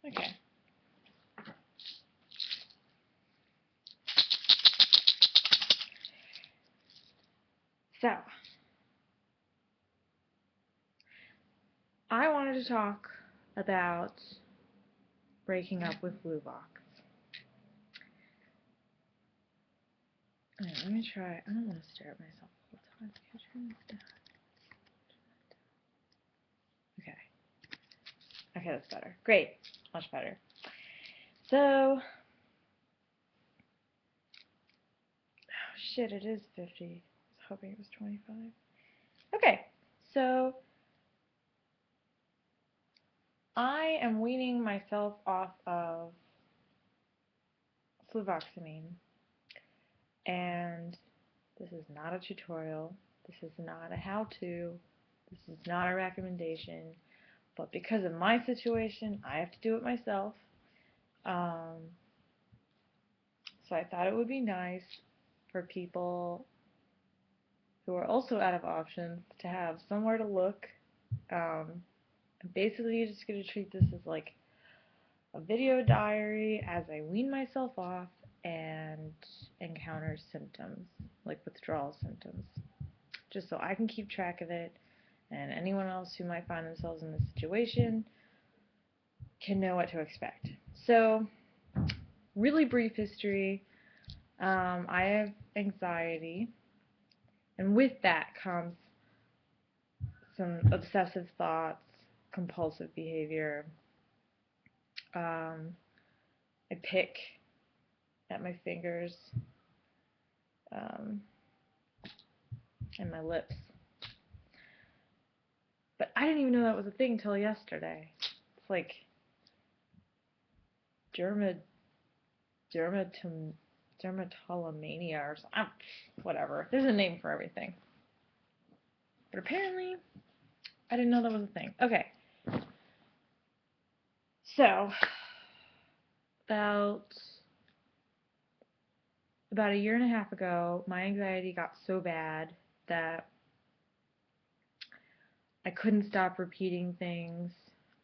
Okay. So, I wanted to talk about breaking up with Luvox. Alright, let me try. I don't want to stare at myself all the time. Can I turn this down? Okay. Okay, that's better. Great. Much better. So, oh shit, it is 50. I was hoping it was 25. Okay, so I am weaning myself off of Fluvoxamine, and this is not a tutorial, this is not a how-to, this is not a recommendation, but because of my situation, I have to do it myself. So I thought it would be nice for people who are also out of options to have somewhere to look. Basically, you're just going to treat this as like a video diary as I wean myself off and encounter symptoms, like withdrawal symptoms, just so I can keep track of it, and anyone else who might find themselves in this situation can know what to expect. So, really brief history. I have anxiety, and with that comes some obsessive thoughts, compulsive behavior. I pick at my fingers and my lips. But I didn't even know that was a thing until yesterday. It's like dermatolomania or something. Whatever. There's a name for everything. But apparently, I didn't know that was a thing. Okay. So, about a year and a half ago, my anxiety got so bad that I couldn't stop repeating things.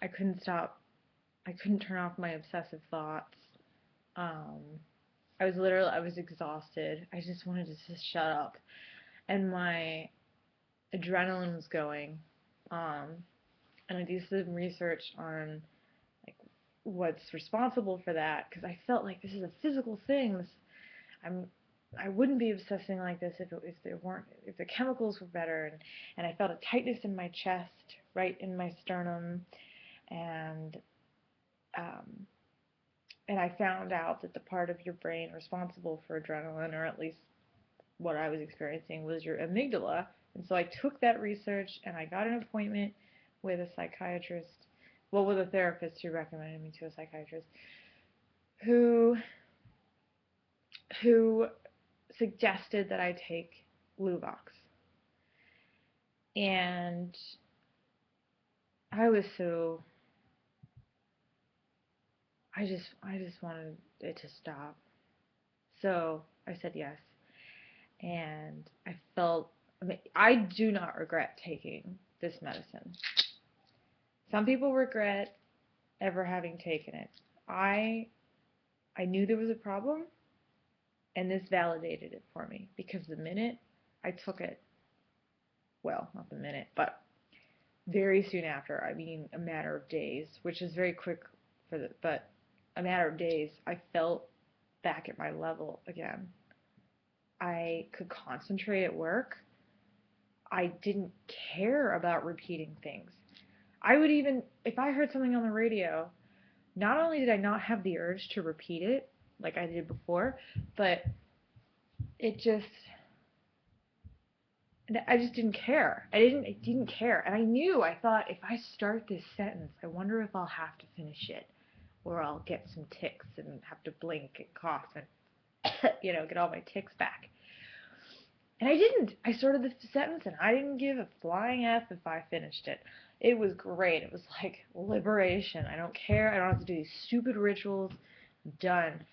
I couldn't turn off my obsessive thoughts. I was exhausted. I just wanted to just shut up. And my adrenaline was going. And I did some research on like what's responsible for that, because I felt like this is a physical thing. I wouldn't be obsessing like this if the chemicals were better, and I felt a tightness in my chest, right in my sternum, and I found out that the part of your brain responsible for adrenaline, or at least what I was experiencing, was your amygdala. And so I took that research and I got an appointment with a psychiatrist, well, with a therapist who recommended me to a psychiatrist, who suggested that I take Luvox. And I was so, I just wanted it to stop. So I said yes. And I do not regret taking this medicine. Some people regret ever having taken it. I knew there was a problem, and this validated it for me, because the minute I took it, well, not the minute, but very soon after, I mean a matter of days, which is very quick but a matter of days, I felt back at my level again. I could concentrate at work. I didn't care about repeating things. I would even, if I heard something on the radio, not only did I not have the urge to repeat it like I did before, but I just didn't care. I didn't care. And I thought, if I start this sentence, I wonder if I'll have to finish it, or I'll get some tics and have to blink and cough and, get all my tics back. And I didn't. I started the sentence and I didn't give a flying F if I finished it. It was great. It was like liberation. I don't care. I don't have to do these stupid rituals. I'm done.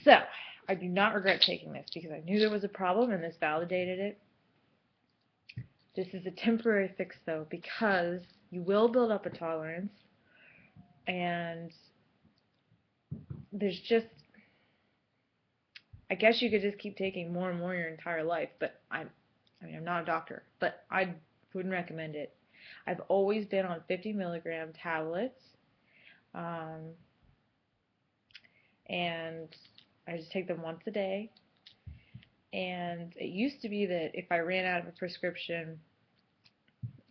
So, I do not regret taking this, because I knew there was a problem and this validated it. This is a temporary fix, though, because you will build up a tolerance, And there's just, I guess you could just keep taking more and more your entire life, but I mean, I'm not a doctor, but I wouldn't recommend it. I've always been on 50 milligram tablets, um, and I just take them once a day. And it used to be that if I ran out of a prescription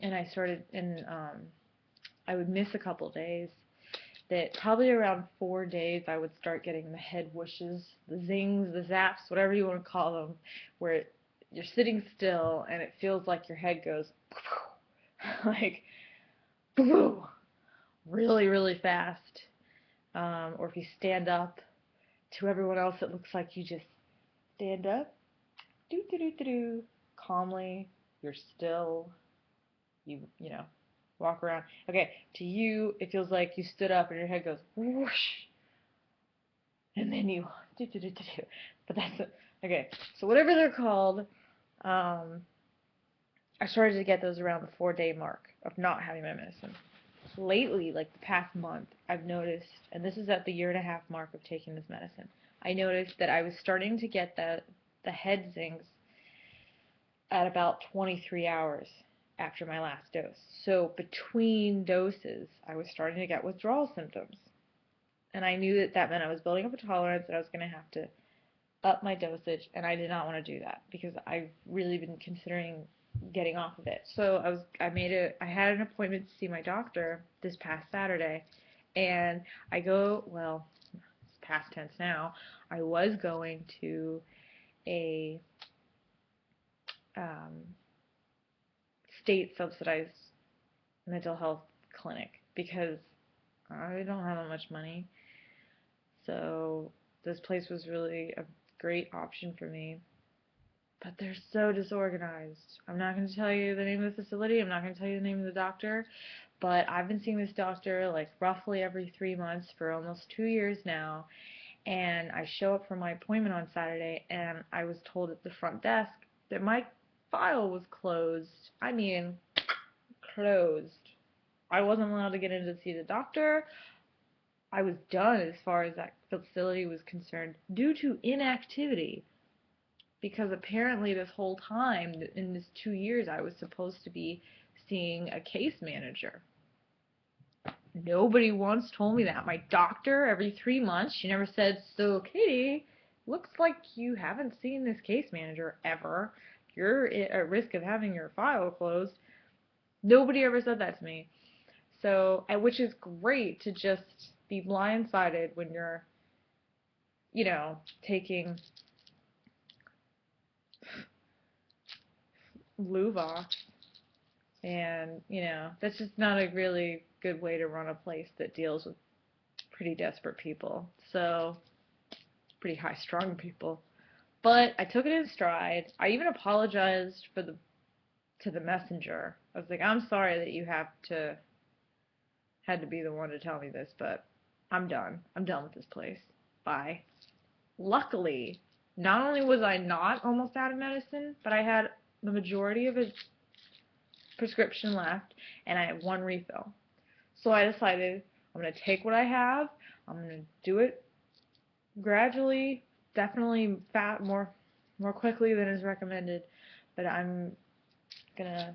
and I would miss a couple days, that probably around 4 days I would start getting the head whooshes, the zings, the zaps, whatever you want to call them, where you're sitting still and it feels like your head goes like really, really fast. Or if you stand up, to everyone else it looks like you just stand up, do do do do do, calmly. You're still. You know, walk around. Okay, to you it feels like you stood up and your head goes whoosh, and then you do do do do do. But that's it. Okay. So whatever they're called, um, I started to get those around the 4 day mark of not having my medicine. Lately, like the past month, I've noticed, and this is at the 1.5 year mark of taking this medicine, I noticed that I was starting to get the head zings at about 23 hours after my last dose. So between doses, I was starting to get withdrawal symptoms. And I knew that that meant I was building up a tolerance and I was going to have to up my dosage, and I did not want to do that because I've really been considering getting off of it. So I had an appointment to see my doctor this past Saturday, and well, it's past tense now. I was going to a um, state subsidized mental health clinic because I don't have that much money. So this place was really a great option for me. But they're so disorganized. I'm not going to tell you the name of the facility. I'm not going to tell you the name of the doctor. But I've been seeing this doctor like roughly every 3 months for almost 2 years now. And I show up for my appointment on Saturday, and I was told at the front desk that my file was closed. I mean, closed. I wasn't allowed to get in to see the doctor. I was done as far as that facility was concerned due to inactivity. Because apparently this whole time, in this 2 years, I was supposed to be seeing a case manager. Nobody once told me that. My doctor, every 3 months, she never said, so Katie, looks like you haven't seen this case manager ever. You're at risk of having your file closed. Nobody ever said that to me. So, which is great to just be blindsided when you're, taking Luvox. And, that's just not a really good way to run a place that deals with pretty desperate people. So, pretty high-strung people. But I took it in stride. I even apologized to the messenger. I was like, I'm sorry that you had to be the one to tell me this, but I'm done. I'm done with this place. Bye. Luckily, not only was I not almost out of medicine, but I had the majority of a prescription left, and I had one refill. So I decided I'm going to take what I have. I'm going to do it gradually, definitely more quickly than is recommended, but I'm going to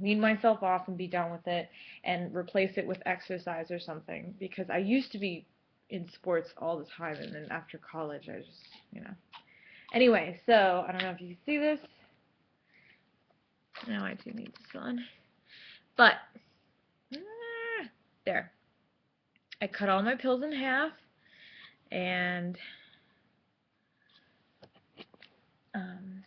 wean myself off and be done with it and replace it with exercise or something, because I used to be in sports all the time, and then after college I just, Anyway, so I don't know if you can see this. No, I do need the sun. But there. I cut all my pills in half, and um,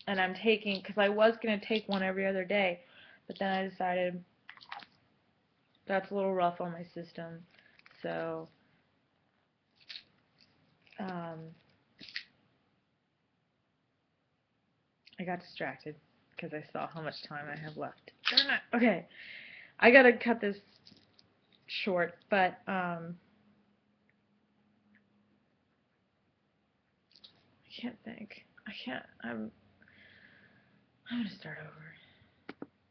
I'm taking, because I was going to take one every other day, but then I decided that's a little rough on my system, so I got distracted because I saw how much time I have left. Darn it. Okay, I gotta cut this short, but I can't think. I'm gonna start over.